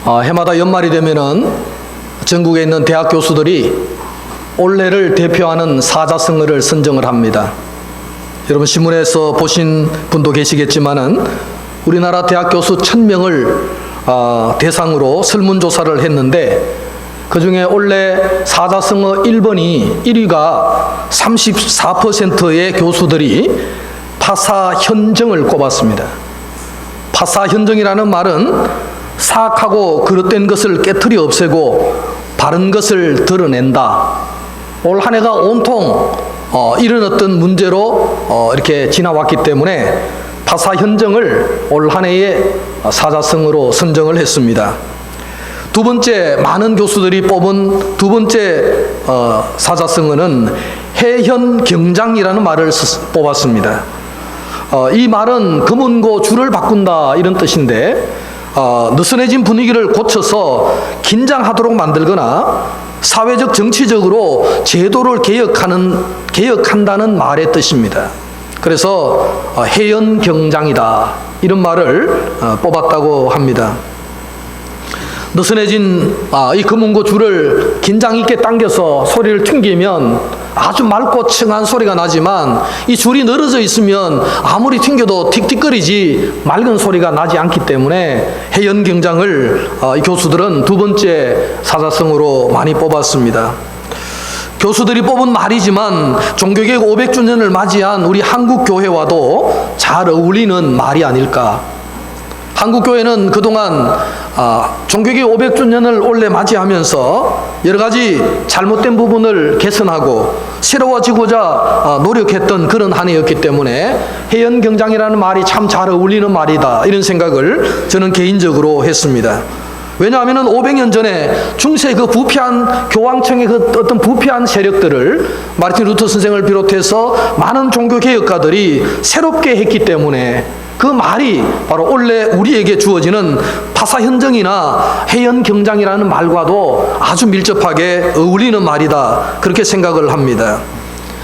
해마다 연말이 되면은 전국에 있는 대학 교수들이 올해를 대표하는 사자성어를 선정을 합니다. 여러분 신문에서 보신 분도 계시겠지만은 우리나라 대학 교수 1000명을 대상으로 설문조사를 했는데 그 중에 올해 사자성어 1번이 1위가 34%의 교수들이 파사현정을 꼽았습니다. 파사현정이라는 말은 사악하고 그릇된 것을 깨트려 없애고 바른 것을 드러낸다. 올 한 해가 온통 이런 어떤 문제로 이렇게 지나왔기 때문에 파사현정을 올 한 해의 사자성어로 선정을 했습니다. 두 번째, 많은 교수들이 뽑은 두 번째 사자성어는 해현경장이라는 말을 뽑았습니다. 이 말은 금은고 줄을 바꾼다 이런 뜻인데 느슨해진 분위기를 고쳐서 긴장하도록 만들거나 사회적 정치적으로 제도를 개혁한다는 말의 뜻입니다. 그래서 해연경장이다 이런 말을 뽑았다고 합니다. 느슨해진 이 금은고 줄을 긴장 있게 당겨서 소리를 튕기면 아주 맑고 층한 소리가 나지만 이 줄이 늘어져 있으면 아무리 튕겨도 틱틱거리지 맑은 소리가 나지 않기 때문에 해연경장을 이 교수들은 두 번째 사자성어로 많이 뽑았습니다. 교수들이 뽑은 말이지만 종교개혁 500주년을 맞이한 우리 한국교회와도 잘 어울리는 말이 아닐까. 한국교회는 그동안 종교개혁 500주년을 올해 맞이하면서 여러 가지 잘못된 부분을 개선하고 새로워지고자 노력했던 그런 한 해였기 때문에 해연경장이라는 말이 참 잘 어울리는 말이다 이런 생각을 저는 개인적으로 했습니다. 왜냐하면 500년 전에 중세 그 부패한 교황청의 그 어떤 부패한 세력들을 마르틴 루터 선생을 비롯해서 많은 종교개혁가들이 새롭게 했기 때문에 그 말이 바로 원래 우리에게 주어지는 파사현정이나 해연경장이라는 말과도 아주 밀접하게 어울리는 말이다 그렇게 생각을 합니다.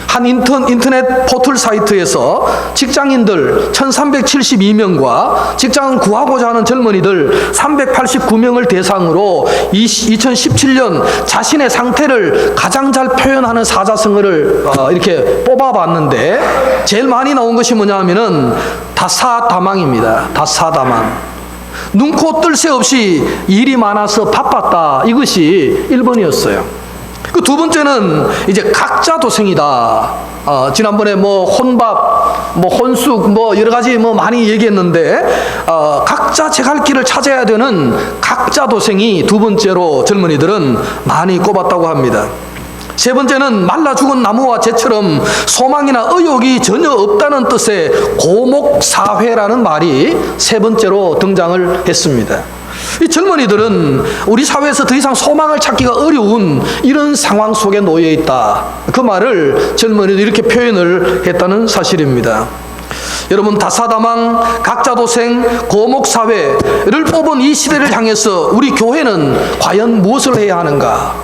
한 인터넷 포털 사이트에서 직장인들 1372명과 직장을 구하고자 하는 젊은이들 389명을 대상으로 2017년 자신의 상태를 가장 잘 표현하는 사자성어를 이렇게 뽑아봤는데 제일 많이 나온 것이 뭐냐 하면은 다사다망입니다. 다사다망. 눈코 뜰 새 없이 일이 많아서 바빴다. 이것이 1번이었어요. 그 두 번째는 이제 각자도생이다. 지난번에 뭐 혼밥, 뭐 혼숙, 뭐 여러 가지 뭐 많이 얘기했는데 각자 제 갈 길을 찾아야 되는 각자도생이 두 번째로 젊은이들은 많이 꼽았다고 합니다. 세 번째는 말라 죽은 나무와 재처럼 소망이나 의욕이 전혀 없다는 뜻의 고목사회라는 말이 세 번째로 등장을 했습니다. 이 젊은이들은 우리 사회에서 더 이상 소망을 찾기가 어려운 이런 상황 속에 놓여 있다. 그 말을 젊은이들이 이렇게 표현을 했다는 사실입니다. 여러분 다사다망, 각자도생, 고목사회를 뽑은 이 시대를 향해서 우리 교회는 과연 무엇을 해야 하는가?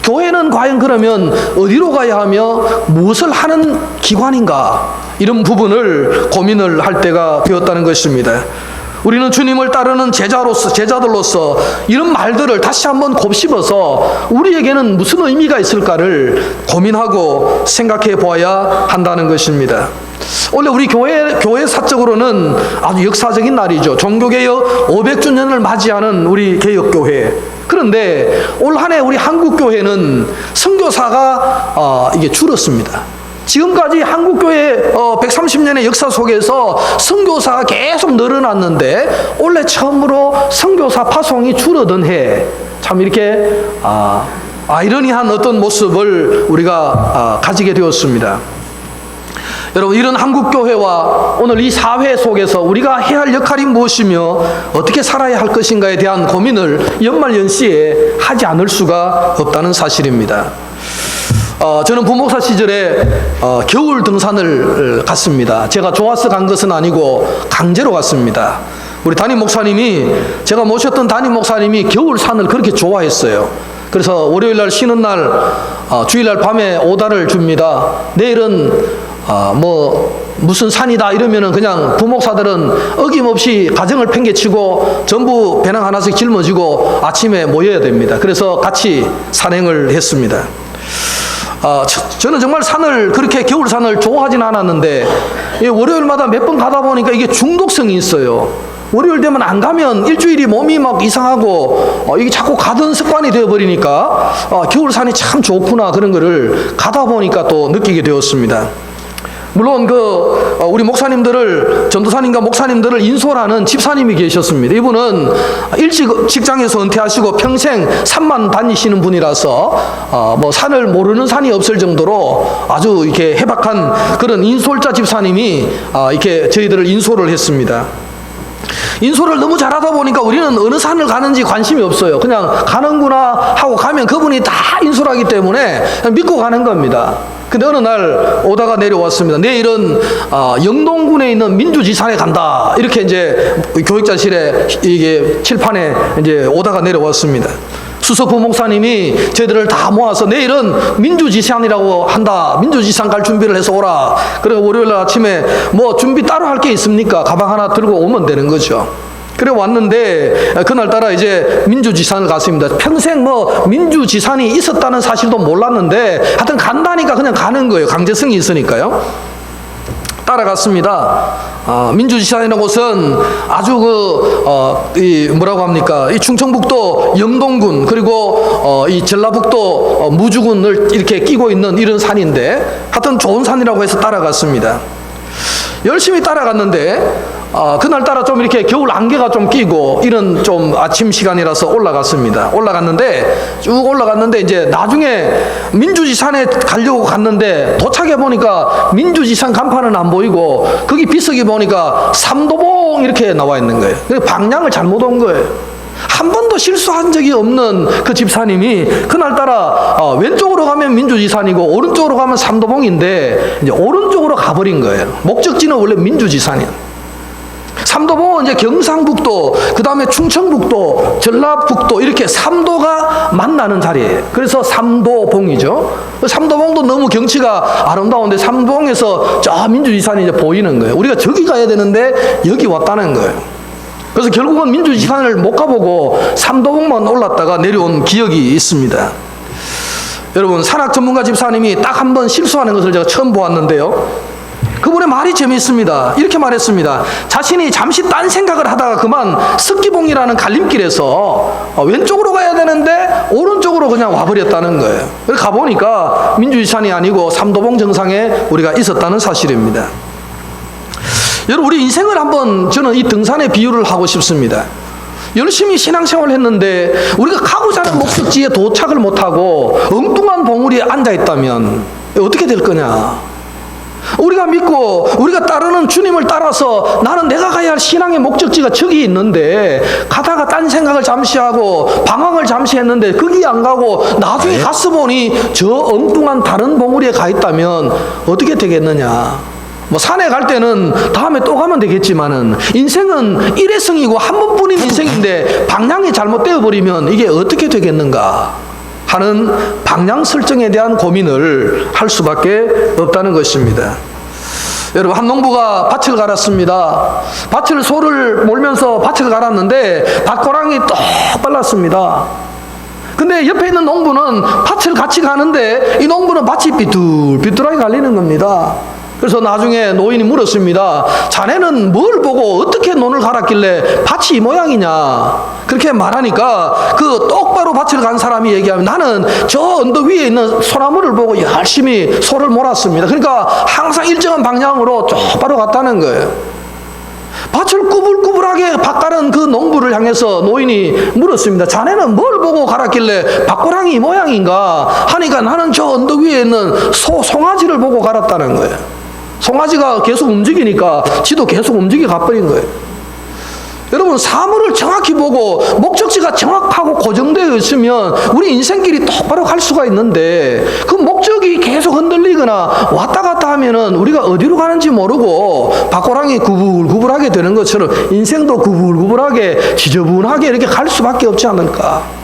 교회는 과연 그러면 어디로 가야 하며 무엇을 하는 기관인가? 이런 부분을 고민을 할 때가 되었다는 것입니다. 우리는 주님을 따르는 제자들로서 이런 말들을 다시 한번 곱씹어서 우리에게는 무슨 의미가 있을까를 고민하고 생각해 보아야 한다는 것입니다. 원래 우리 교회사적으로는 아주 역사적인 날이죠. 종교개혁 500주년을 맞이하는 우리 개혁교회. 그런데 올 한 해 우리 한국교회는 선교사가 이게 줄었습니다. 지금까지 한국교회 130년의 역사 속에서 선교사가 계속 늘어났는데 올해 처음으로 선교사 파송이 줄어든 해. 참 이렇게 아이러니한 어떤 모습을 우리가 가지게 되었습니다. 여러분 이런 한국교회와 오늘 이 사회 속에서 우리가 해야 할 역할이 무엇이며 어떻게 살아야 할 것인가에 대한 고민을 연말연시에 하지 않을 수가 없다는 사실입니다. 저는 부목사 시절에 겨울 등산을 갔습니다. 제가 좋아서 간 것은 아니고 강제로 갔습니다. 우리 담임 목사님이 제가 모셨던 담임 목사님이 겨울 산을 그렇게 좋아했어요. 그래서 월요일날 쉬는 날 주일날 밤에 오다를 줍니다. 내일은 무슨 산이다 이러면은 그냥 부목사들은 어김없이 가정을 팽개치고 전부 배낭 하나씩 짊어지고 아침에 모여야 됩니다. 그래서 같이 산행을 했습니다. 저는 정말 산을 그렇게 겨울산을 좋아하진 않았는데 월요일마다 몇 번 가다 보니까 이게 중독성이 있어요. 월요일 되면 안 가면 일주일이 몸이 막 이상하고 이게 자꾸 가던 습관이 되어버리니까 겨울산이 참 좋구나 그런 거를 가다 보니까 또 느끼게 되었습니다. 물론 우리 목사님들을, 전도사님과 목사님들을 인솔하는 집사님이 계셨습니다. 이분은 일찍 직장에서 은퇴하시고 평생 산만 다니시는 분이라서 뭐 산을 모르는 산이 없을 정도로 아주 이렇게 해박한 그런 인솔자 집사님이 이렇게 저희들을 인솔을 했습니다. 인솔을 너무 잘하다 보니까 우리는 어느 산을 가는지 관심이 없어요. 그냥 가는구나 하고 가면 그분이 다 인솔하기 때문에 믿고 가는 겁니다. 근데 어느 날 오다가 내려왔습니다. 내일은 영동군에 있는 민주지산에 간다. 이렇게 이제 교육자실에 이게 칠판에 이제 오다가 내려왔습니다. 수석 부목사님이 저희들을 다 모아서 내일은 민주지산이라고 한다. 민주지산 갈 준비를 해서 오라. 그리고 월요일 아침에 뭐 준비 따로 할 게 있습니까? 가방 하나 들고 오면 되는 거죠. 그래 왔는데 그날따라 이제 민주지산을 갔습니다. 평생 뭐 민주지산이 있었다는 사실도 몰랐는데 하여튼 간다니까 그냥 가는 거예요. 강제성이 있으니까요. 따라갔습니다. 민주지산이라는 곳은 아주 뭐라고 합니까? 이 충청북도 영동군 그리고 이 전라북도 무주군을 이렇게 끼고 있는 이런 산인데 하여튼 좋은 산이라고 해서 따라갔습니다. 열심히 따라갔는데 그날따라 좀 이렇게 겨울 안개가 좀 끼고 이런 좀 아침 시간이라서 올라갔습니다. 올라갔는데 쭉 올라갔는데 이제 나중에 민주지산에 가려고 갔는데 도착해 보니까 민주지산 간판은 안 보이고 거기 비석이 보니까 삼도봉 이렇게 나와 있는 거예요. 그래서 방향을 잘못 온 거예요. 한 번도 실수한 적이 없는 그 집사님이 그날따라 왼쪽으로 가면 민주지산이고 오른쪽으로 가면 삼도봉인데 이제 오른쪽으로 가버린 거예요. 목적지는 원래 민주지산이에요. 삼도봉은 이제 경상북도, 그 다음에 충청북도, 전라북도 이렇게 3도가 만나는 자리예요. 그래서 삼도봉이죠. 삼도봉도 너무 경치가 아름다운데 삼도봉에서 저 민주지산이 이제 보이는 거예요. 우리가 저기 가야 되는데 여기 왔다는 거예요. 그래서 결국은 민주지산을 못 가보고 삼도봉만 올랐다가 내려온 기억이 있습니다. 여러분, 산악 전문가 집사님이 딱 한 번 실수하는 것을 제가 처음 보았는데요. 그분의 말이 재미있습니다. 이렇게 말했습니다. 자신이 잠시 딴 생각을 하다가 그만 석기봉이라는 갈림길에서 왼쪽으로 가야 되는데 오른쪽으로 그냥 와버렸다는 거예요. 그래서 가보니까 민주지산이 아니고 삼도봉 정상에 우리가 있었다는 사실입니다. 여러분, 우리 인생을 한번 저는 이 등산의 비유를 하고 싶습니다. 열심히 신앙생활을 했는데 우리가 가고자 하는 목적지에 도착을 못하고 엉뚱한 봉우리에 앉아있다면 어떻게 될 거냐? 우리가 믿고 우리가 따르는 주님을 따라서 나는 내가 가야 할 신앙의 목적지가 저기 있는데 가다가 딴 생각을 잠시 하고 방황을 잠시 했는데 거기 안 가고 나중에 가서 보니 저 엉뚱한 다른 봉우리에 가 있다면 어떻게 되겠느냐? 뭐 산에 갈 때는 다음에 또 가면 되겠지만은 인생은 일회성이고 한 번뿐인 인생인데 방향이 잘못되어 버리면 이게 어떻게 되겠는가 하는 방향 설정에 대한 고민을 할 수밖에 없다는 것입니다. 여러분, 한 농부가 밭을 갈았습니다. 소를 몰면서 밭을 갈았는데 밭고랑이 똑 빨랐습니다. 근데 옆에 있는 농부는 밭을 같이 가는데 이 농부는 밭이 삐뚤삐뚤하게 갈리는 겁니다. 그래서 나중에 노인이 물었습니다. 자네는 뭘 보고 어떻게 논을 갈았길래 밭이 이 모양이냐? 그렇게 말하니까 그 똑바로 밭을 간 사람이 얘기하면 나는 저 언덕 위에 있는 소나무를 보고 열심히 소를 몰았습니다. 그러니까 항상 일정한 방향으로 똑바로 갔다는 거예요. 밭을 꾸불꾸불하게 밭가른 그 농부를 향해서 노인이 물었습니다. 자네는 뭘 보고 갈았길래 밭고랑이 이 모양인가? 하니까 나는 저 언덕 위에 있는 송아지를 보고 갈았다는 거예요. 송아지가 계속 움직이니까 지도 계속 움직여 가버린 거예요. 여러분, 사물을 정확히 보고 목적지가 정확하고 고정되어 있으면 우리 인생길이 똑바로 갈 수가 있는데 그 목적이 계속 흔들리거나 왔다 갔다 하면은 우리가 어디로 가는지 모르고 밭고랑이 구불구불하게 되는 것처럼 인생도 구불구불하게 지저분하게 이렇게 갈 수밖에 없지 않을까.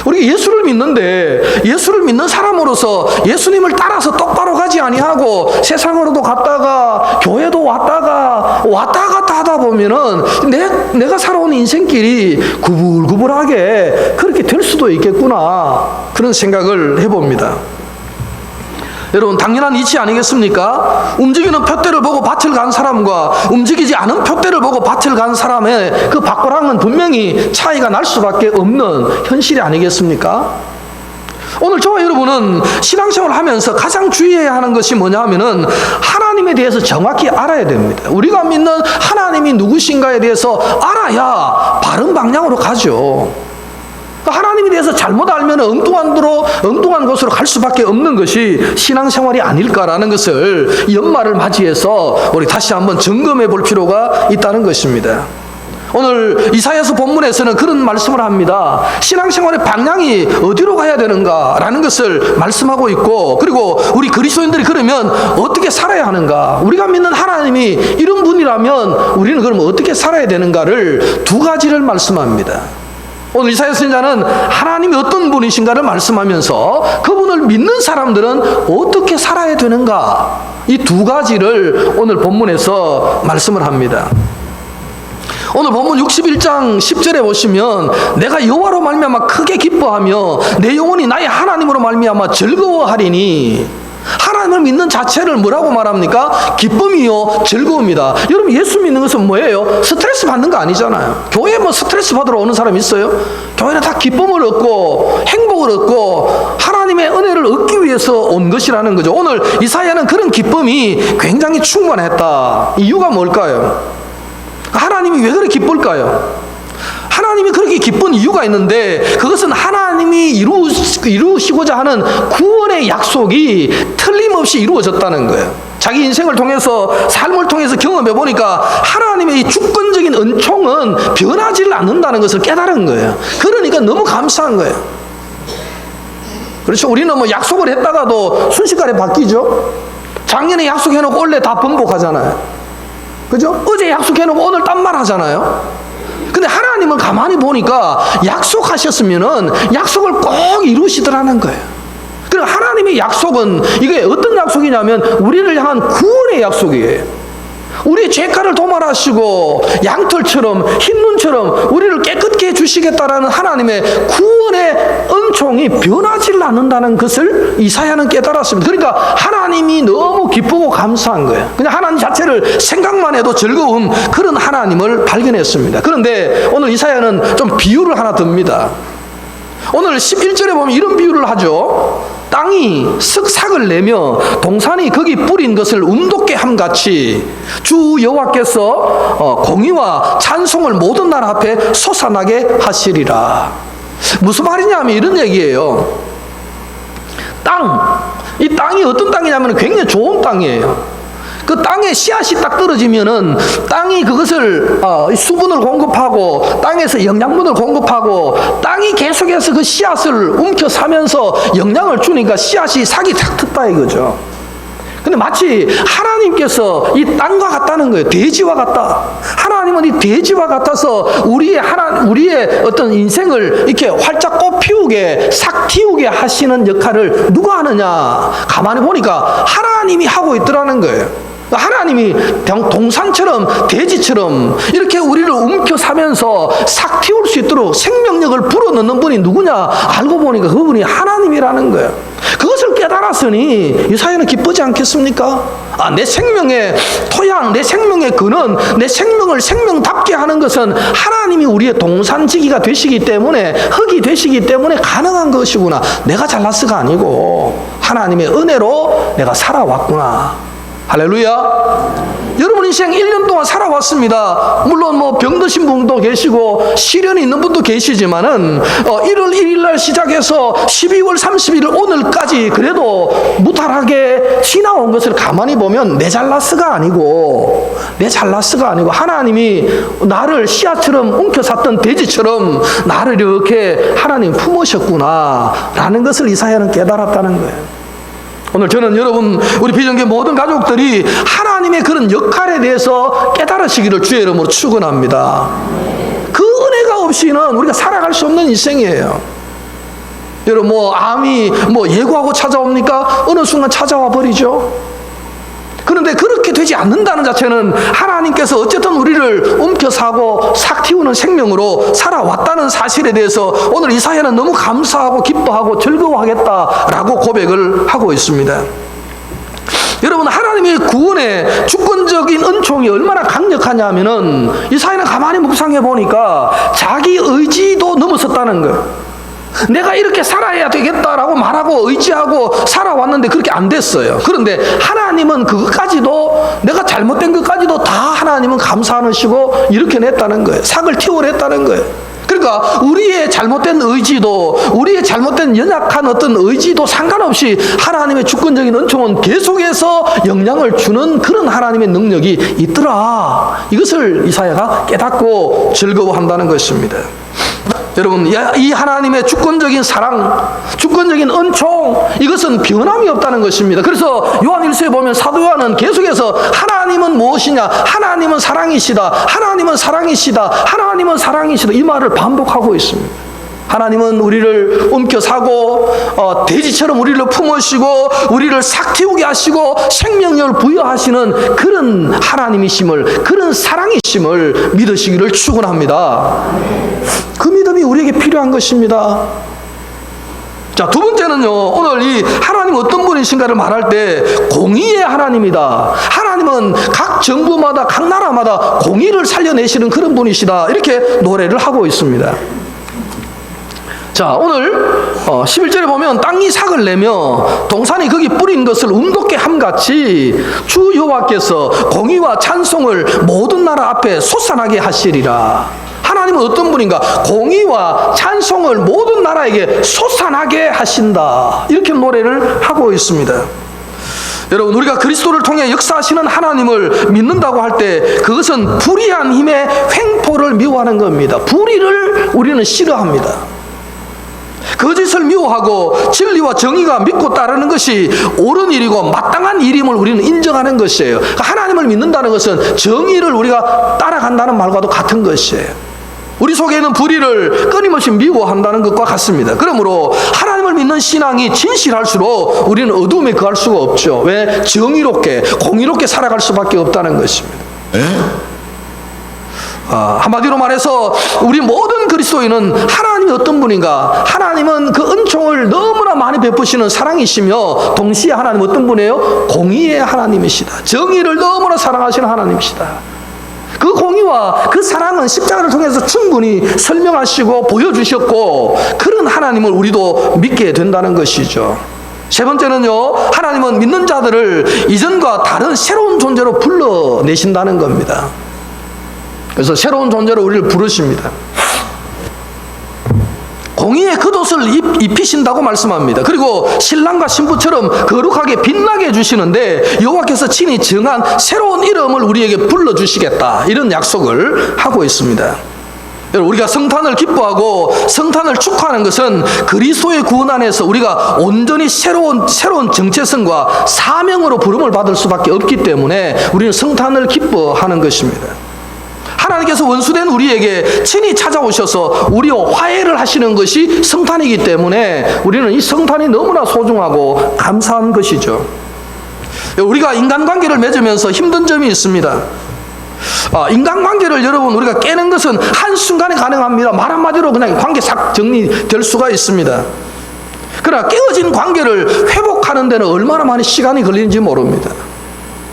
우리 예수를 믿는데 예수를 믿는 사람으로서 예수님을 따라서 똑바로 가지 아니하고 세상으로도 갔다가 교회도 왔다 갔다 하다 보면은 내가 살아온 인생길이 구불구불하게 그렇게 될 수도 있겠구나, 그런 생각을 해봅니다. 여러분, 당연한 이치 아니겠습니까? 움직이는 푯대를 보고 밭을 간 사람과 움직이지 않은 푯대를 보고 밭을 간 사람의 그 밭고랑은 분명히 차이가 날 수밖에 없는 현실이 아니겠습니까? 오늘 저와 여러분은 신앙생활을 하면서 가장 주의해야 하는 것이 뭐냐 하면은 하나님에 대해서 정확히 알아야 됩니다. 우리가 믿는 하나님이 누구신가에 대해서 알아야 바른 방향으로 가죠. 하나님에 대해서 잘못 알면 엉뚱한 곳으로 갈 수밖에 없는 것이 신앙생활이 아닐까라는 것을 연말을 맞이해서 우리 다시 한번 점검해 볼 필요가 있다는 것입니다. 오늘 이사야서 본문에서는 그런 말씀을 합니다. 신앙생활의 방향이 어디로 가야 되는가라는 것을 말씀하고 있고, 그리고 우리 그리스도인들이 그러면 어떻게 살아야 하는가, 우리가 믿는 하나님이 이런 분이라면 우리는 그럼 어떻게 살아야 되는가를 두 가지를 말씀합니다. 오늘 이사야 선지자는 하나님이 어떤 분이신가를 말씀하면서 그분을 믿는 사람들은 어떻게 살아야 되는가, 이 두 가지를 오늘 본문에서 말씀을 합니다. 오늘 본문 61장 10절에 보시면 내가 여호와로 말미암아 크게 기뻐하며 내 영혼이 나의 하나님으로 말미암아 즐거워하리니, 하나님을 믿는 자체를 뭐라고 말합니까? 기쁨이요 즐거움이다. 여러분, 예수 믿는 것은 뭐예요? 스트레스 받는 거 아니잖아요. 교회에 뭐 스트레스 받으러 오는 사람 있어요? 교회는 다 기쁨을 얻고 행복을 얻고 하나님의 은혜를 얻기 위해서 온 것이라는 거죠. 오늘 이사야는 그런 기쁨이 굉장히 충만했다. 이유가 뭘까요? 하나님이 왜 그렇게 기쁠까요? 하나님이 그렇게 기쁜 이유가 있는데, 그것은 하나님이 이루시고자 하는 구원의 약속이 틀림없이 이루어졌다는 거예요. 자기 인생을 통해서, 삶을 통해서 경험해 보니까 하나님의 이 주권적인 은총은 변하지 않는다는 것을 깨달은 거예요. 그러니까 너무 감사한 거예요. 그렇죠. 우리는 뭐 약속을 했다가도 순식간에 바뀌죠. 작년에 약속해놓고 원래 다 번복하잖아요. 그죠? 어제 약속해놓고 오늘 딴 말 하잖아요. 근데 하나님은 가만히 보니까 약속하셨으면은 약속을 꼭 이루시더라는 거예요. 그러니까 하나님의 약속은 이게 어떤 약속이냐면 우리를 향한 구원의 약속이에요. 우리의 죄가를 도말하시고 양털처럼 흰 눈처럼 우리를 깨끗게 해주시겠다라는 하나님의 구원의 은총이 변하지 않는다는 것을 이사야는 깨달았습니다. 그러니까 하나님이 너무 기쁘고 감사한 거예요. 그냥 하나님 자체를 생각만 해도 즐거운 그런 하나님을 발견했습니다. 그런데 오늘 이사야는 좀 비유를 하나 듭니다. 오늘 11절에 보면 이런 비유를 하죠. 땅이 쓱삭을 내며 동산이 거기 뿌린 것을 움돋게 함같이 주 여호와께서 공의와 찬송을 모든 나라 앞에 솟아나게 하시리라. 무슨 말이냐면 이런 얘기예요. 이 땅이 어떤 땅이냐면 굉장히 좋은 땅이에요. 그 땅에 씨앗이 딱 떨어지면은 땅이 그것을 수분을 공급하고 땅에서 영양분을 공급하고 땅이 계속해서 그 씨앗을 움켜 사면서 영양을 주니까 씨앗이 살기 탁 텄다 이거죠. 근데 마치 하나님께서 이 땅과 같다는 거예요. 돼지와 같다. 하나님은 이 돼지와 같아서 우리의 어떤 인생을 이렇게 활짝 꽃 피우게 싹 틔우게 하시는 역할을 누가 하느냐? 가만히 보니까 하나님이 하고 있더라는 거예요. 하나님이 동산처럼 돼지처럼 이렇게 우리를 움켜 사면서 싹 틔울 수 있도록 생명력을 불어넣는 분이 누구냐? 알고 보니까 그분이 하나님이라는 거예요. 그것을 깨달았으니 이사야는 기쁘지 않겠습니까? 내 생명의 토양, 내 생명의 근원, 내 생명을 생명답게 하는 것은 하나님이 우리의 동산지기가 되시기 때문에, 흙이 되시기 때문에 가능한 것이구나. 내가 잘났어가 아니고 하나님의 은혜로 내가 살아왔구나. 할렐루야. 여러분 인생 1년 동안 살아왔습니다. 물론 뭐 병드신 분도 계시고 시련이 있는 분도 계시지만은 1월 1일 날 시작해서 12월 31일 오늘까지 그래도 무탈하게 지나온 것을 가만히 보면 내 잘났어가 아니고 하나님이 나를 씨앗처럼 움켜 샀던 돼지처럼 나를 이렇게 하나님 품으셨구나 라는 것을 이사야는 깨달았다는 거예요. 오늘 저는 여러분, 우리 비전교회 모든 가족들이 하나님의 그런 역할에 대해서 깨달으시기를 주의 이름으로 축원합니다. 그 은혜가 없이는 우리가 살아갈 수 없는 인생이에요. 여러분 암이 예고하고 찾아옵니까? 어느 순간 찾아와 버리죠. 그런데 그렇게 되지 않는다는 자체는 하나님께서 어쨌든 우리를 움켜사고 삭 틔우는 생명으로 살아왔다는 사실에 대해서 오늘 이사야는 너무 감사하고 기뻐하고 즐거워하겠다라고 고백을 하고 있습니다. 여러분, 하나님의 구원의 주권적인 은총이 얼마나 강력하냐면은 이사야는 가만히 묵상해 보니까 자기 의지도 넘어섰다는 거예요. 내가 이렇게 살아야 되겠다라고 말하고 의지하고 살아왔는데 그렇게 안 됐어요. 그런데 하나님은 그것까지도, 내가 잘못된 것까지도 다 하나님은 감사하시고 이렇게 냈다는 거예요. 삭을 틔워냈다는 거예요. 그러니까 우리의 잘못된 의지도, 우리의 잘못된 연약한 어떤 의지도 상관없이 하나님의 주권적인 은총은 계속해서 영향을 주는 그런 하나님의 능력이 있더라. 이것을 이사야가 깨닫고 즐거워한다는 것입니다. 여러분, 이 하나님의 주권적인 사랑, 주권적인 은총, 이것은 변함이 없다는 것입니다. 그래서 요한 1서에 보면 사도 요한은 계속해서 하나님은 무엇이냐, 하나님은 사랑이시다, 하나님은 사랑이시다, 하나님은 사랑이시다, 이 말을 반복하고 있습니다. 하나님은 우리를 움켜사고 돼지처럼 우리를 품으시고 우리를 삭 틔우게 하시고 생명력을 부여하시는 그런 하나님이심을, 그런 사랑이심을 믿으시기를 축원합니다. 그 믿음이 우리에게 필요한 것입니다. 자, 두 번째는요, 오늘 이 하나님 어떤 분이신가를 말할 때 공의의 하나님이다. 하나님은 각 정부마다, 각 나라마다 공의를 살려내시는 그런 분이시다. 이렇게 노래를 하고 있습니다. 자, 오늘 11절에 보면 땅이 삭을 내며 동산이 거기 뿌린 것을 운동케 함같이 주 여호와께서 공의와 찬송을 모든 나라 앞에 솟아나게 하시리라. 하나님은 어떤 분인가? 공의와 찬송을 모든 나라에게 솟아나게 하신다. 이렇게 노래를 하고 있습니다. 여러분, 우리가 그리스도를 통해 역사하시는 하나님을 믿는다고 할 때 그것은 불의한 힘의 횡포를 미워하는 겁니다. 불의를 우리는 싫어합니다. 거짓을 미워하고 진리와 정의가 믿고 따르는 것이 옳은 일이고 마땅한 일임을 우리는 인정하는 것이에요. 하나님을 믿는다는 것은 정의를 우리가 따라간다는 말과도 같은 것이에요. 우리 속에는 불의를 끊임없이 미워한다는 것과 같습니다. 그러므로 하나님을 믿는 신앙이 진실할수록 우리는 어둠에 거할 수가 없죠. 왜? 정의롭게, 공의롭게 살아갈 수밖에 없다는 것입니다. 한마디로 말해서 우리 모든 그리스도인은 하나님이 어떤 분인가? 하나님은 그 은총을 너무나 많이 베푸시는 사랑이시며 동시에 하나님 어떤 분이에요? 공의의 하나님이시다. 정의를 너무나 사랑하시는 하나님이시다. 그 공의와 그 사랑은 십자가를 통해서 충분히 설명하시고 보여주셨고 그런 하나님을 우리도 믿게 된다는 것이죠. 세 번째는요, 하나님은 믿는 자들을 이전과 다른 새로운 존재로 불러내신다는 겁니다. 그래서 새로운 존재로 우리를 부르십니다. 공의의 겉옷을 입히신다고 말씀합니다. 그리고 신랑과 신부처럼 거룩하게 빛나게 해주시는데 여호와께서 친히 정한 새로운 이름을 우리에게 불러주시겠다, 이런 약속을 하고 있습니다. 우리가 성탄을 기뻐하고 성탄을 축하하는 것은 그리스도의 구원 안에서 우리가 온전히 새로운 정체성과 사명으로 부름을 받을 수밖에 없기 때문에 우리는 성탄을 기뻐하는 것입니다. 하나님께서 원수된 우리에게 친히 찾아오셔서 우리와 화해를 하시는 것이 성탄이기 때문에 우리는 이 성탄이 너무나 소중하고 감사한 것이죠. 우리가 인간관계를 맺으면서 힘든 점이 있습니다. 인간관계를 여러분 우리가 깨는 것은 한순간에 가능합니다. 말 한마디로 그냥 관계 싹 정리될 수가 있습니다. 그러나 깨어진 관계를 회복하는 데는 얼마나 많은 시간이 걸리는지 모릅니다.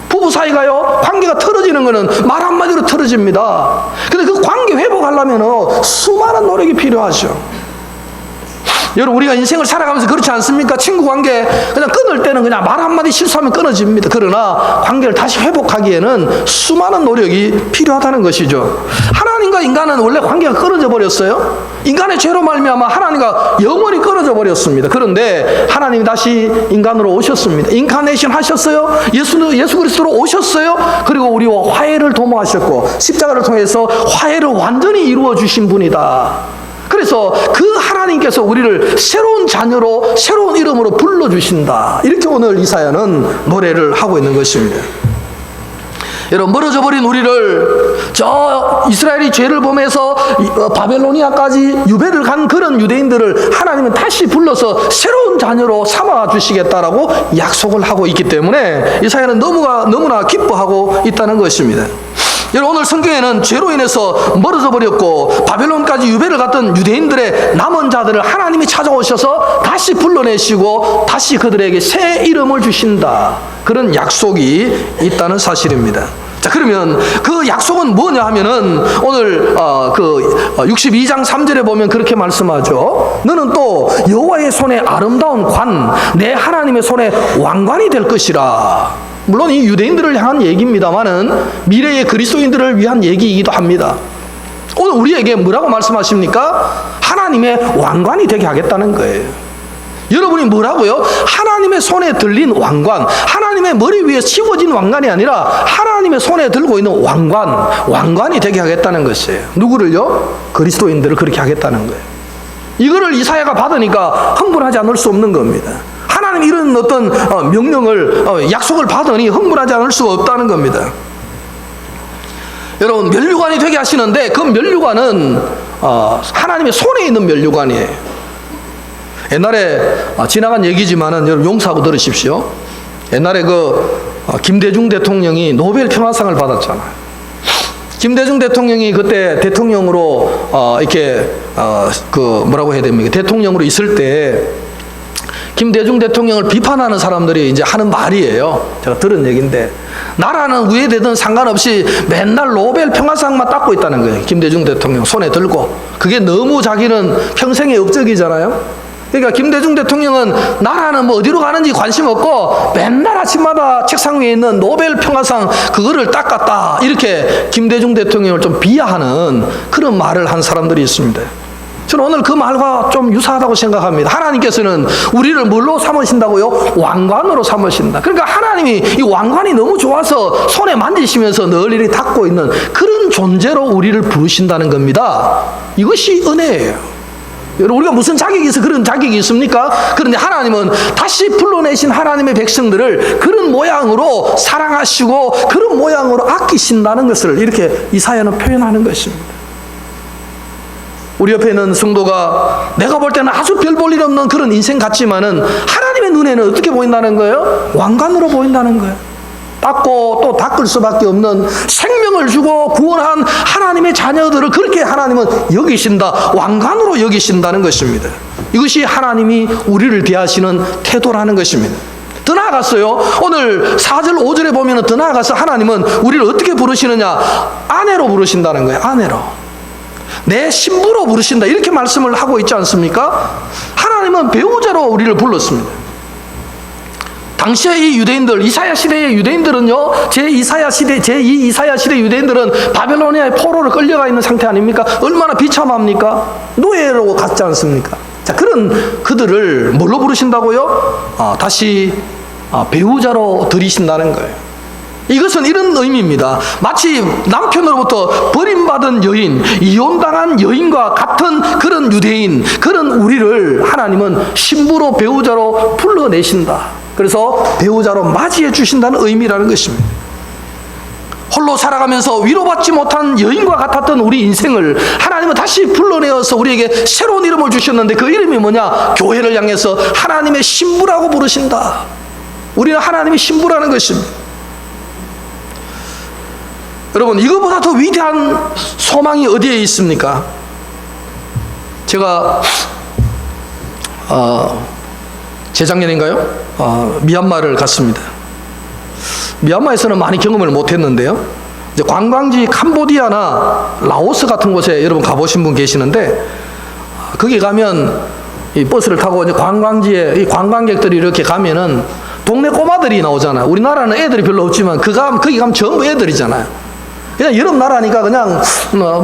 부부 사이가요, 관계가 틀어지는 것은 말 한마디로 틀어집니다. 근데 그 관계 회복하려면 수많은 노력이 필요하죠. 여러분, 우리가 인생을 살아가면서 그렇지 않습니까? 친구 관계 그냥 끊을 때는 그냥 말 한마디 실수하면 끊어집니다. 그러나 관계를 다시 회복하기에는 수많은 노력이 필요하다는 것이죠. 하나님과 인간은 원래 관계가 끊어져 버렸어요. 인간의 죄로 말미암아 하나님과 영원히 끊어져 버렸습니다. 그런데 하나님이 다시 인간으로 오셨습니다. 인카네이션 하셨어요. 예수 그리스도로 오셨어요. 그리고 우리와 화해를 도모하셨고 십자가를 통해서 화해를 완전히 이루어 주신 분이다. 그래서 그 하나님께서 우리를 새로운 자녀로, 새로운 이름으로 불러주신다. 이렇게 오늘 이사야는 노래를 하고 있는 것입니다. 여러분, 멀어져 버린 우리를 저 이스라엘이 죄를 범해서 바벨로니아까지 유배를 간 그런 유대인들을 하나님은 다시 불러서 새로운 자녀로 삼아 주시겠다라고 약속을 하고 있기 때문에 이사야는 너무나 기뻐하고 있다는 것입니다. 여러분, 오늘 성경에는 죄로 인해서 멀어져 버렸고 바벨론까지 유배를 갔던 유대인들의 남은 자들을 하나님이 찾아오셔서 다시 불러내시고 다시 그들에게 새 이름을 주신다, 그런 약속이 있다는 사실입니다. 자, 그러면 그 약속은 뭐냐 하면은 오늘 62장 3절에 보면 그렇게 말씀하죠. 너는 또 여호와의 손에 아름다운 관, 내 하나님의 손에 왕관이 될 것이라. 물론 이 유대인들을 향한 얘기입니다만은 미래의 그리스도인들을 위한 얘기이기도 합니다. 오늘 우리에게 뭐라고 말씀하십니까? 하나님의 왕관이 되게 하겠다는 거예요. 여러분이 뭐라고요? 하나님의 손에 들린 왕관, 하나님의 머리 위에 씌워진 왕관이 아니라 하나님의 손에 들고 있는 왕관이 되게 하겠다는 것이에요. 누구를요? 그리스도인들을 그렇게 하겠다는 거예요. 이거를 이사야가 받으니까 흥분하지 않을 수 없는 겁니다. 하나님 이런 어떤 명령을, 약속을 받으니 흥분하지 않을 수가 없다는 겁니다. 여러분, 면류관이 되게 하시는데 그 면류관은 하나님의 손에 있는 면류관이에요. 옛날에 지나간 얘기지만은 여러분 용서하고 들으십시오. 옛날에 김대중 대통령이 노벨 평화상을 받았잖아요. 김대중 대통령이 그때 대통령으로 이렇게 뭐라고 해야 됩니까? 대통령으로 있을 때 김대중 대통령을 비판하는 사람들이 이제 하는 말이에요. 제가 들은 얘기인데, 나라는 우회되든 상관없이 맨날 노벨 평화상만 닦고 있다는 거예요. 김대중 대통령 손에 들고. 그게 너무 자기는 평생의 업적이잖아요. 그러니까 김대중 대통령은 나라는 뭐 어디로 가는지 관심 없고 맨날 아침마다 책상 위에 있는 노벨 평화상 그거를 닦았다, 이렇게 김대중 대통령을 좀 비하하는 그런 말을 한 사람들이 있습니다. 저는 오늘 그 말과 좀 유사하다고 생각합니다. 하나님께서는 우리를 뭘로 삼으신다고요? 왕관으로 삼으신다. 그러니까 하나님이 이 왕관이 너무 좋아서 손에 만지시면서 널리 닦고 있는 그런 존재로 우리를 부르신다는 겁니다. 이것이 은혜예요. 여러분, 우리가 무슨 자격이 있어 그런 자격이 있습니까? 그런데 하나님은 다시 불러내신 하나님의 백성들을 그런 모양으로 사랑하시고 그런 모양으로 아끼신다는 것을 이렇게 이사야는 표현하는 것입니다. 우리 옆에 있는 성도가 내가 볼 때는 아주 별 볼 일 없는 그런 인생 같지만은 하나님의 눈에는 어떻게 보인다는 거예요? 왕관으로 보인다는 거예요. 닦고 또 닦을 수밖에 없는, 생명을 주고 구원한 하나님의 자녀들을 그렇게 하나님은 여기신다, 왕관으로 여기신다는 것입니다. 이것이 하나님이 우리를 대하시는 태도라는 것입니다. 더 나아갔어요. 오늘 4절 5절에 보면 더 나아가서 하나님은 우리를 어떻게 부르시느냐? 아내로 부르신다는 거예요. 아내로. 내 신부로 부르신다, 이렇게 말씀을 하고 있지 않습니까? 하나님은 배우자로 우리를 불렀습니다. 당시에 이 유대인들, 이사야 시대의 유대인들은요, 제2 이사야 시대 유대인들은 바벨로니아의 포로로 끌려가 있는 상태 아닙니까? 얼마나 비참합니까? 노예로 갔지 않습니까? 자, 그런 그들을 뭘로 부르신다고요? 다시 배우자로 들이신다는 거예요. 이것은 이런 의미입니다. 마치 남편으로부터 버림받은 여인, 이혼당한 여인과 같은 그런 유대인, 그런 우리를 하나님은 신부로 배우자로 불러내신다. 그래서 배우자로 맞이해 주신다는 의미라는 것입니다. 홀로 살아가면서 위로받지 못한 여인과 같았던 우리 인생을 하나님은 다시 불러내어서 우리에게 새로운 이름을 주셨는데 그 이름이 뭐냐? 교회를 향해서 하나님의 신부라고 부르신다. 우리는 하나님의 신부라는 것입니다. 여러분, 이거보다 더 위대한 소망이 어디에 있습니까? 제가 재작년인가요? 미얀마를 갔습니다. 미얀마에서는 많이 경험을 못했는데요. 이제 관광지 캄보디아나 라오스 같은 곳에 여러분 가보신 분 계시는데, 거기 가면 이 버스를 타고 이제 관광지에 이 관광객들이 이렇게 가면은 동네 꼬마들이 나오잖아요. 우리나라는 애들이 별로 없지만 거기 가면 전부 애들이잖아요. 그냥 여름 나라니까 그냥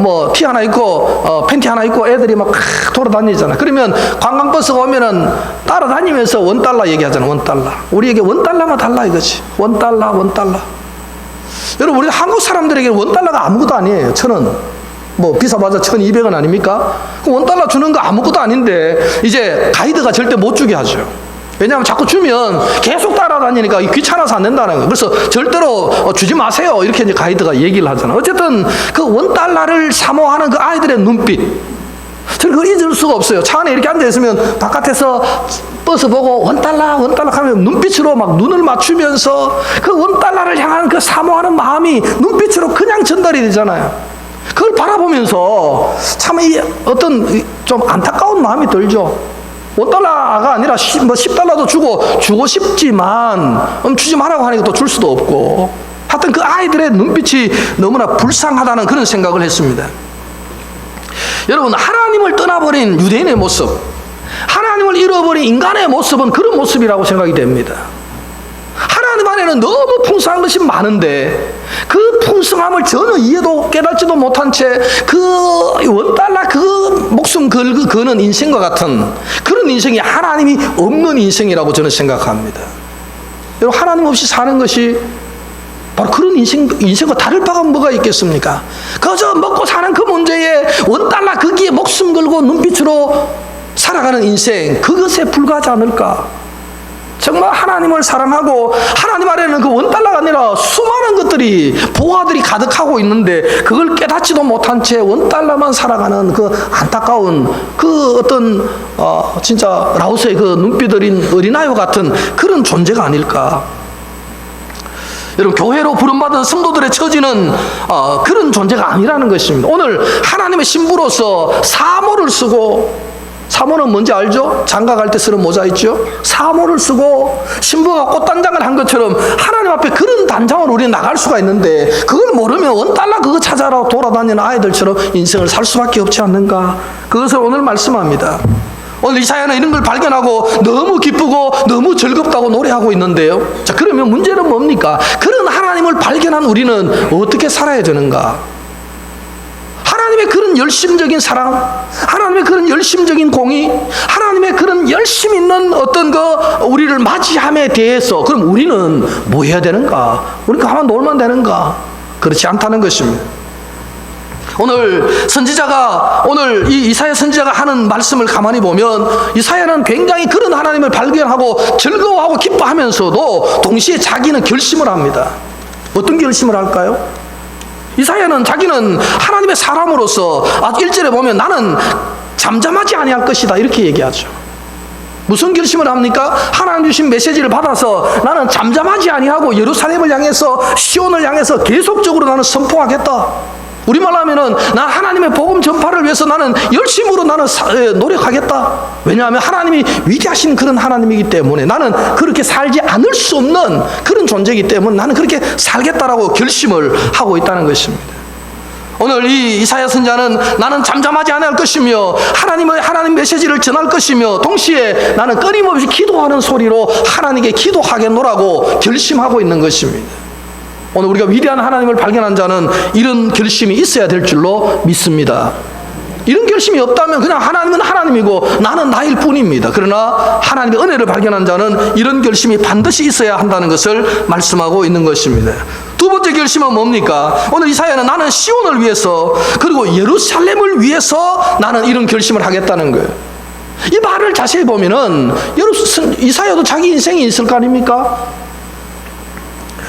뭐 티 하나 입고 팬티 하나 입고 애들이 막 돌아다니잖아. 그러면 관광버스가 오면은 따라다니면서 $1 얘기하잖아. $1. 우리에게 $1만 달라 이거지. $1. 여러분, 우리 한국 사람들에게 $1가 아무것도 아니에요. 1,000원. 뭐 비싸봐자 1,200원 아닙니까? $1 주는 거 아무것도 아닌데 이제 가이드가 절대 못 주게 하죠. 왜냐하면 자꾸 주면 계속 따라다니니까 귀찮아서 안 된다는 거예요. 그래서 절대로 주지 마세요. 이렇게 이제 가이드가 얘기를 하잖아요. 어쨌든 그 $1를 사모하는 그 아이들의 눈빛, 저는 그걸 잊을 수가 없어요. 차 안에 이렇게 앉아있으면 바깥에서 버스 보고 $1 하면 눈빛으로 막 눈을 맞추면서 그 $1를 향한 그 사모하는 마음이 눈빛으로 그냥 전달이 되잖아요. 그걸 바라보면서 참 이 어떤 좀 안타까운 마음이 들죠. $1가 아니라 $10도 주고 싶지만 주지 말라고 하니까 또 줄 수도 없고, 하여튼 그 아이들의 눈빛이 너무나 불쌍하다는 그런 생각을 했습니다. 여러분, 하나님을 떠나버린 유대인의 모습, 하나님을 잃어버린 인간의 모습은 그런 모습이라고 생각이 됩니다. 하나님 안에는 너무 풍성한 것이 많은데 그 풍성함을 전혀 이해도 깨닫지도 못한 채 그 $1 그 목숨 거는 인생과 같은 그런 인생이 하나님이 없는 인생이라고 저는 생각합니다. 여러분, 하나님 없이 사는 것이 바로 그런 인생과 다를 바가 뭐가 있겠습니까? 그저 먹고 사는 그 문제에 $1 거기에 목숨 걸고 눈빛으로 살아가는 인생, 그것에 불과하지 않을까? 정말 하나님을 사랑하고 하나님 아래는 그 $1가 아니라 수많은 것들이, 보화들이 가득하고 있는데 그걸 깨닫지도 못한 채 $1만 살아가는 그 안타까운 그 어떤 진짜 라오스의 그 눈빛 어린 어린아이와 같은 그런 존재가 아닐까? 여러분, 교회로 부름받은 성도들의 처지는 그런 존재가 아니라는 것입니다. 오늘 하나님의 신부로서 사모를 쓰고, 사모는 뭔지 알죠? 장가 갈 때 쓰는 모자 있죠? 사모를 쓰고 신부가 꽃단장을 한 것처럼 하나님 앞에 그런 단장으로 우리는 나갈 수가 있는데, 그걸 모르면 $1 그거 찾아라 돌아다니는 아이들처럼 인생을 살 수밖에 없지 않는가? 그것을 오늘 말씀합니다. 오늘 이사야는 이런 걸 발견하고 너무 기쁘고 너무 즐겁다고 노래하고 있는데요. 자, 그러면 문제는 뭡니까? 그런 하나님을 발견한 우리는 어떻게 살아야 되는가? 하나님의 그런 열심적인 사랑, 하나님의 그런 열심적인 공의, 하나님의 그런 열심 있는 어떤 우리를 맞이함에 대해서 그럼 우리는 뭐 해야 되는가? 우리가 가만 놀면 되는가? 그렇지 않다는 것입니다. 오늘 선지자가, 오늘 이 이사야 선지자가 하는 말씀을 가만히 보면 이사야는 굉장히 그런 하나님을 발견하고 즐거워하고 기뻐하면서도 동시에 자기는 결심을 합니다. 어떤 결심을 할까요? 이사야는 자기는 하나님의 사람으로서 1절에 보면 나는 잠잠하지 아니할 것이다 이렇게 얘기하죠. 무슨 결심을 합니까? 하나님 주신 메시지를 받아서 나는 잠잠하지 아니하고 예루살렘을 향해서, 시온을 향해서 계속적으로 나는 선포하겠다. 우리말로 하면은 나 하나님의 복음 전파를 위해서 나는 열심으로 나는 노력하겠다. 왜냐하면 하나님이 위대하신 그런 하나님이기 때문에 나는 그렇게 살지 않을 수 없는 그런 존재이기 때문에 나는 그렇게 살겠다라고 결심을 하고 있다는 것입니다. 오늘 이 이사야 선지자는 나는 잠잠하지 않을 것이며 하나님 메시지를 전할 것이며 동시에 나는 끊임없이 기도하는 소리로 하나님께 기도하겠노라고 결심하고 있는 것입니다. 오늘 우리가 위대한 하나님을 발견한 자는 이런 결심이 있어야 될 줄로 믿습니다. 이런 결심이 없다면 그냥 하나님은 하나님이고 나는 나일 뿐입니다. 그러나 하나님의 은혜를 발견한 자는 이런 결심이 반드시 있어야 한다는 것을 말씀하고 있는 것입니다. 두 번째 결심은 뭡니까? 오늘 이사야는 나는 시온을 위해서 그리고 예루살렘을 위해서 나는 이런 결심을 하겠다는 거예요. 이 말을 자세히 보면은 이사야도 자기 인생이 있을 거 아닙니까?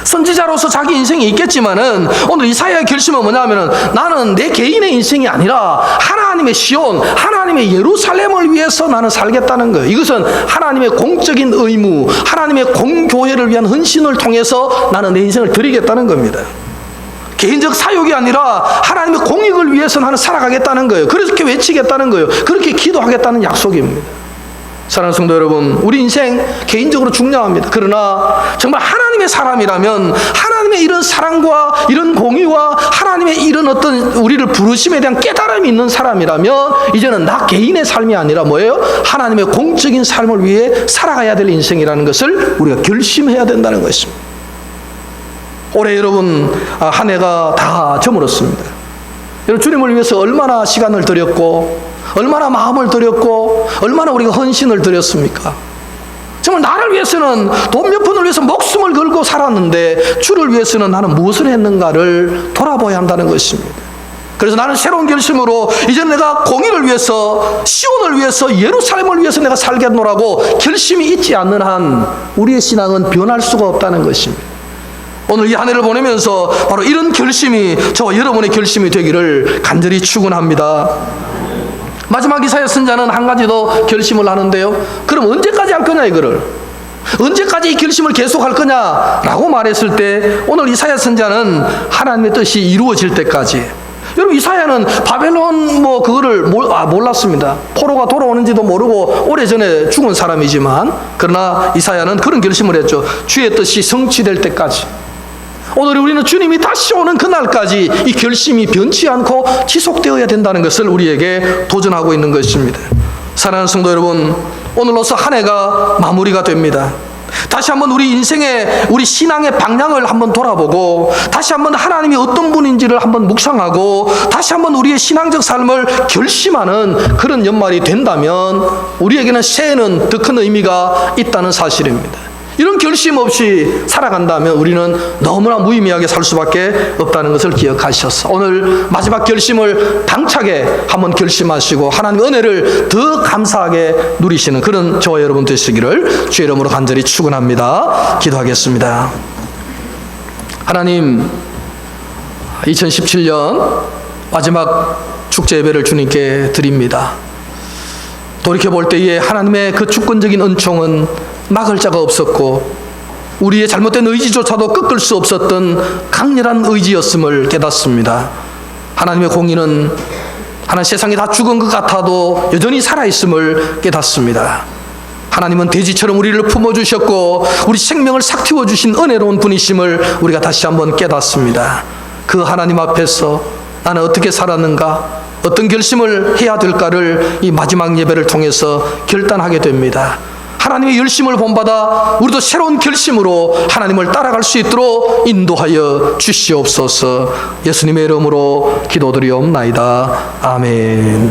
선지자로서 자기 인생이 있겠지만은 오늘 이사야의 결심은 뭐냐면은 나는 내 개인의 인생이 아니라 하나님의 시온, 하나님의 예루살렘을 위해서 나는 살겠다는 거예요. 이것은 하나님의 공적인 의무, 하나님의 공교회를 위한 헌신을 통해서 나는 내 인생을 드리겠다는 겁니다. 개인적 사욕이 아니라 하나님의 공익을 위해서 나는 살아가겠다는 거예요. 그렇게 외치겠다는 거예요. 그렇게 기도하겠다는 약속입니다. 사랑하는 성도 여러분, 우리 인생 개인적으로 중요합니다. 그러나 정말 하나님의 사람이라면 하나님의 이런 사랑과 이런 공의와 하나님의 이런 어떤 우리를 부르심에 대한 깨달음이 있는 사람이라면 이제는 나 개인의 삶이 아니라 뭐예요? 하나님의 공적인 삶을 위해 살아가야 될 인생이라는 것을 우리가 결심해야 된다는 것입니다. 올해 여러분 한 해가 다 저물었습니다. 여러분, 주님을 위해서 얼마나 시간을 들였고 얼마나 마음을 들였고 얼마나 우리가 헌신을 드렸습니까? 정말 나를 위해서는 돈 몇 푼을 위해서 목숨을 걸고 살았는데 주를 위해서는 나는 무엇을 했는가를 돌아봐야 한다는 것입니다. 그래서 나는 새로운 결심으로 이제 내가 공의를 위해서, 시온을 위해서, 예루살렘을 위해서 내가 살겠노라고 결심이 있지 않는 한 우리의 신앙은 변할 수가 없다는 것입니다. 오늘 이 한 해를 보내면서 바로 이런 결심이 저와 여러분의 결심이 되기를 간절히 축원합니다. 마지막 이사야 선지자는 한 가지 더 결심을 하는데요. 그럼 언제까지 할 거냐 이거를? 언제까지 이 결심을 계속할 거냐라고 말했을 때 오늘 이사야 선지자는 하나님의 뜻이 이루어질 때까지. 여러분 이사야는 바벨론 그거를 몰랐습니다. 포로가 돌아오는지도 모르고 오래전에 죽은 사람이지만 그러나 이사야는 그런 결심을 했죠. 주의 뜻이 성취될 때까지. 오늘 우리는 주님이 다시 오는 그날까지 이 결심이 변치 않고 지속되어야 된다는 것을 우리에게 도전하고 있는 것입니다. 사랑하는 성도 여러분, 오늘로서 한 해가 마무리가 됩니다. 다시 한번 우리 인생의, 우리 신앙의 방향을 한번 돌아보고 다시 한번 하나님이 어떤 분인지를 한번 묵상하고 다시 한번 우리의 신앙적 삶을 결심하는 그런 연말이 된다면 우리에게는 새해는 더 큰 의미가 있다는 사실입니다. 이런 결심 없이 살아간다면 우리는 너무나 무의미하게 살 수밖에 없다는 것을 기억하셔서 오늘 마지막 결심을 당차게 한번 결심하시고 하나님의 은혜를 더 감사하게 누리시는 그런 저와 여러분 되시기를 주의 이름으로 간절히 축원합니다. 기도하겠습니다. 하나님, 2017년 마지막 축제 예배를 주님께 드립니다. 돌이켜볼 때에 하나님의 그 주권적인 은총은 막을 자가 없었고 우리의 잘못된 의지조차도 꺾을 수 없었던 강렬한 의지였음을 깨닫습니다. 하나님의 공의는 하나님 세상이 다 죽은 것 같아도 여전히 살아있음을 깨닫습니다. 하나님은 돼지처럼 우리를 품어주셨고 우리 생명을 싹 틔워주신 은혜로운 분이심을 우리가 다시 한번 깨닫습니다. 그 하나님 앞에서 나는 어떻게 살았는가, 어떤 결심을 해야 될까를 이 마지막 예배를 통해서 결단하게 됩니다. 하나님의 열심을 본받아 우리도 새로운 결심으로 하나님을 따라갈 수 있도록 인도하여 주시옵소서. 예수님의 이름으로 기도드리옵나이다. 아멘.